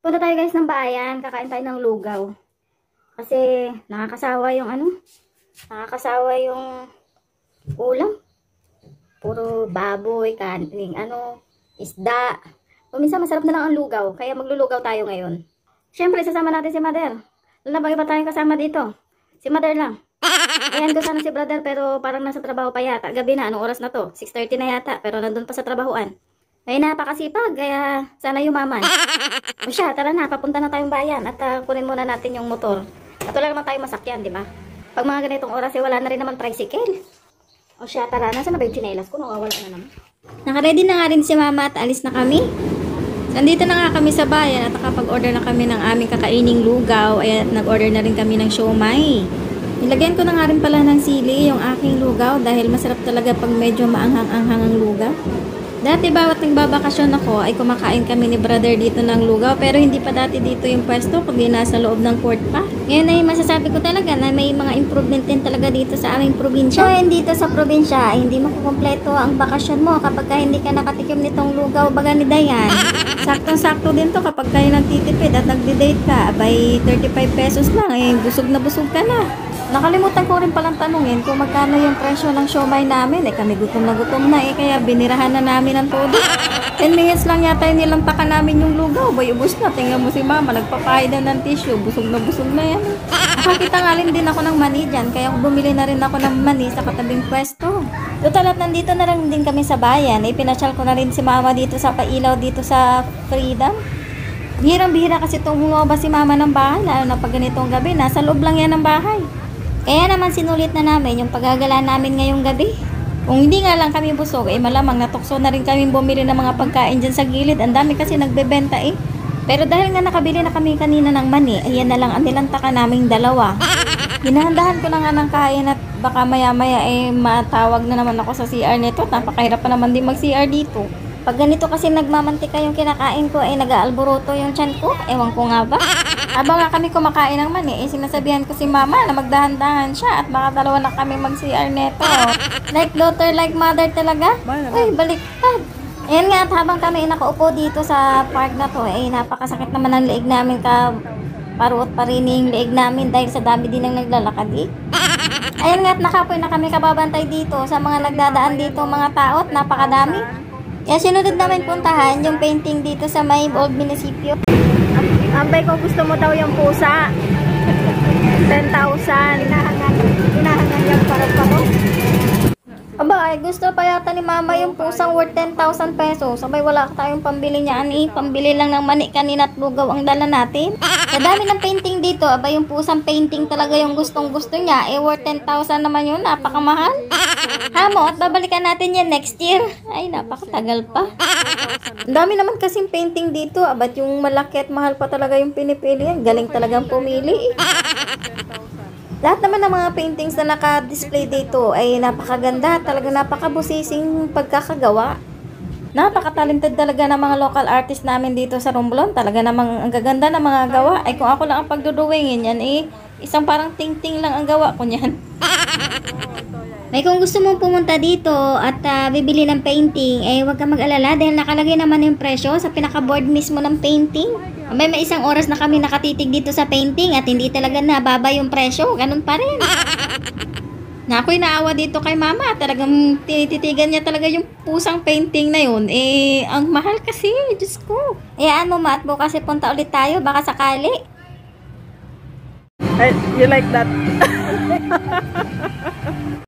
Punta tayo guys ng bayan, kakain tayo ng lugaw. Kasi nakakasawa yung nakakasawa yung ulam. Puro baboy, kaning isda. Minsan masarap na lang ang lugaw, kaya maglulugaw tayo ngayon. Siyempre, sasama natin si Mother. Lalabag iba tayong kasama dito. Si Mother lang. Ayan ko sana si brother, pero parang nasa trabaho pa yata. Gabi na, anong oras na to? 6:30 na yata, pero nandun pa sa trabahoan. Ay napakasipag, kaya sana yumaman. O siya, tara na, papunta na tayong bayan at kunin muna natin yung motor. At wala naman tayong masakyan, di ba? Pag mga ganitong oras, wala na rin naman tricycle. O siya, tara, nasa na ba yung tsinelas ko? Nawawala na naman. Nakaready na nga rin si mama at alis na kami. Nandito na nga kami sa bayan at nakapag-order na kami ng aming kakaining lugaw. At nag-order na rin kami ng siomai. Nilagyan ko na nga rin pala ng sili yung aking lugaw dahil masarap talaga pag medyo maanghang-anghang ang lugaw. Dati bawat nagbabakasyon ako ay kumakain kami ni brother dito ng lugaw, pero hindi pa dati dito yung pwesto kundi nasa loob ng court pa. Ngayon ay masasabi ko talaga na may mga improvement din talaga dito sa aming probinsya. So dito sa probinsya ay hindi makukumpleto ang bakasyon mo kapag hindi ka nakatikim nitong lugaw baga ni Dayan. Saktong-sakto din to kapag kayo nagtitipid at nagdi-date ka, abay 35 pesos lang, eh busog na busog ka na. Nakalimutan ko rin palang tanungin kung magkano yung presyo ng siomai namin. Eh kami gutom na eh, kaya binirahan na namin ang todo. 10 minutes lang yata yung nilantakan namin yung lugaw. Boy, ubos na. Tingnan mo si mama, nagpapahid na ng tissue. Busog na yan. Nakakita nga rin din ako ng mani dyan, kaya bumili na rin ako ng mani sa katabing pwesto. Total at nandito na lang din kami sa bayan. Pinasyal ko na rin si mama dito sa pailaw dito sa Freedom. Bihirang-bihira kasi itong humabas si mama ng bahay, lalo na pag ganitong gabi. Nasa loob lang yan ng bahay. Kaya naman sinulit na namin yung paggagala namin ngayong gabi. Kung hindi nga lang kami busog, malamang natukso na rin kami bumili ng mga pagkain dyan sa gilid. Ang dami kasi nagbebenta eh. Pero dahil nga nakabili na kami kanina ng mani, ayan na lang ang nilantaka naming dalawa. Hinahandahan ko na nga ng kain at baka maya-maya matawag na naman ako sa CR nito. Napakahirap pa naman din mag-CR dito. Pag ganito kasi nagmamantika yung kinakain ko, nag-aalboroto yung tiyan ko. Ewan ko nga ba. Habang nga kami kumakain ng mani, sinasabihan ko si mama na magdahan-dahan siya at baka dalawa na kami mag-CR neto. Like daughter, like mother talaga. Uy, baliktad. Ayan nga, at habang kami nakaupo dito sa park na to, napakasakit naman ang leeg namin paruot pa rin yung leeg namin dahil sa dami din ang naglalakad Ayan nga, at nakapoy na kami kababantay dito sa mga nagdadaan dito mga tao at napakadami. Kaya sinunod namin puntahan yung painting dito sa may old munisipyo. Ambay ko gusto mo daw yung pusa. 10,000. Hinahangan yung parang-paro. Aba, gusto pa yata ni mama yung pusang worth 10,000 pesos. Sabay wala tayong pambili niyan Pambili lang ng mani kanina at lugaw ang dala natin. Sa dami ng painting dito, aba yung pusang painting talaga yung gustong-gusto niya. Worth 10,000 naman yun. Napakamahal. Hamo, at babalikan natin yan next year. Ay, napakatagal pa. Ang dami naman kasing painting dito. Abat yung malaki at mahal pa talaga yung pinipili yan. Galing talagang pumili Lahat naman ng mga paintings na naka-display dito ay napakaganda. Talaga napakabusising pagkakagawa. Napakatalented talaga ng mga local artist namin dito sa Romblon. Talaga namang ang gaganda ng mga gawa. Ay kung ako lang ang pagdudrawingin yan isang parang ting-ting lang ang gawa ko niyan. May kung gusto mong pumunta dito at bibili ng painting, huwag ka mag-alala dahil nakalagay naman yung presyo sa pinaka-board mismo ng painting. May isang oras na kami nakatitig dito sa painting at hindi talaga nababa yung presyo. Ganun pa rin. Na ako'y naawa dito kay mama. Talagang tinititigan niya talaga yung pusang painting na yun. Ang mahal kasi. Diyos ko. Hayaan mo ma at bukas punta ulit tayo. Baka sakali. You like that?